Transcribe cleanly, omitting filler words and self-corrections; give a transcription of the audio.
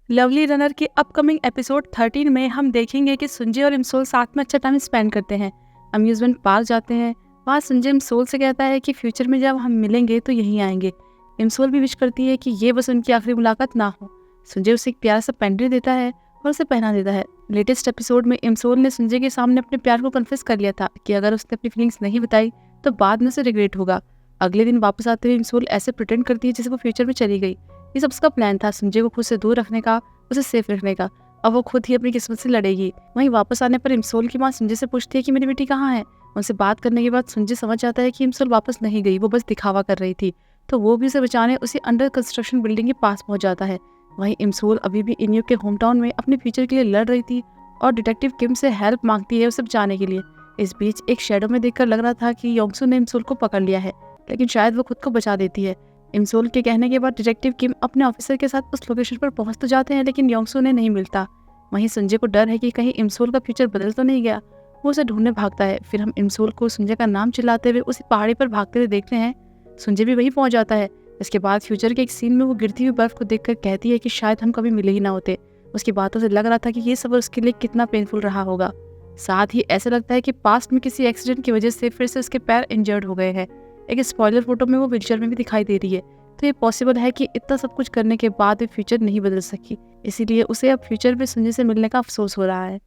Lovely runner के upcoming episode 13 में हम देखेंगे कि सुंजय और इमसोल साथ में अच्छा टाइम स्पेंड करते हैं, अम्यूजमेंट पार्क जाते हैं। वहाँ सुंजय इमसोल से कहता है कि फ्यूचर में जब हम मिलेंगे तो यहीं आएंगे। इमसोल भी विश करती है कि ये बस उनकी आखिरी मुलाकात ना हो। सुंजय उसे एक प्यारा सा पेंडेंट देता है और उसे पहना देता है। लेटेस्ट एपिसोड में इमसोल ने सुंजय के सामने अपने प्यार को कन्फेस कर लिया था कि अगर उसने अपनी फीलिंग्स नहीं बताई तो बाद में उसे रिग्रेट होगा। अगले दिन वापस आते हुए इमसोल ऐसे प्रिटेंड करती है जैसे वो फ्यूचर में चली गई। ये सब उसका प्लान था, सुंजय को खुद से दूर रखने का, उसे सेफ रखने का। अब वो खुद ही अपनी किस्मत से लड़ेगी। वहीं वापस आने पर इमसोल की माँ सुंजय से पूछती है कि मेरी बेटी कहाँ है। उनसे बात करने के बाद सुंजय समझ जाता है कि इमसोल वापस नहीं गई, वो बस दिखावा कर रही थी। तो वो भी उसे बचाने उसी अंडर कंस्ट्रक्शन बिल्डिंग के पास पहुंच जाता है। वहीं इमसोल अभी भी इन्यू के होम टाउन में अपने फ्यूचर के लिए लड़ रही थी और डिटेक्टिव किम से हेल्प मांगती है उसे बचाने के लिए। इस बीच एक शेडो में देखकर लग रहा था कि योंगसू ने इमसोल को पकड़ लिया है, लेकिन शायद वो खुद को बचा देती है। इमसोल के कहने के बाद डिटेक्टिव किम अपने ऑफिसर के साथ उस लोकेशन पर पहुंच तो जाते हैं, लेकिन योंगसू ने नहीं मिलता। वहीं सुंजय को डर है कि कहीं इमसोल का फ्यूचर बदल तो नहीं गया। वो उसे ढूंढने भागता है। फिर हम इमसोल को सुंजय का नाम चिल्लाते हुए उसी पहाड़ी पर भागते हुए देखते हैं। सुंजय भी वहीं पहुंच जाता है। इसके बाद फ्यूचर के एक सीन में वो गिरती हुई बर्फ को देखकर कहती है कि शायद हम कभी मिले ही ना होते। उसकी बातों से लग रहा था कि ये सफर उसके लिए कितना पेनफुल रहा होगा। साथ ही ऐसा लगता है कि पास्ट में किसी एक्सीडेंट की वजह से फिर से उसके पैर इंजर्ड हो गए हैं। एक स्पॉइलर फोटो में वो व्हीलचेयर में भी दिखाई दे रही है। तो ये पॉसिबल है कि इतना सब कुछ करने के बाद भी फ्यूचर नहीं बदल सकी, इसीलिए उसे अब फ्यूचर में सुंजय से मिलने का अफसोस हो रहा है।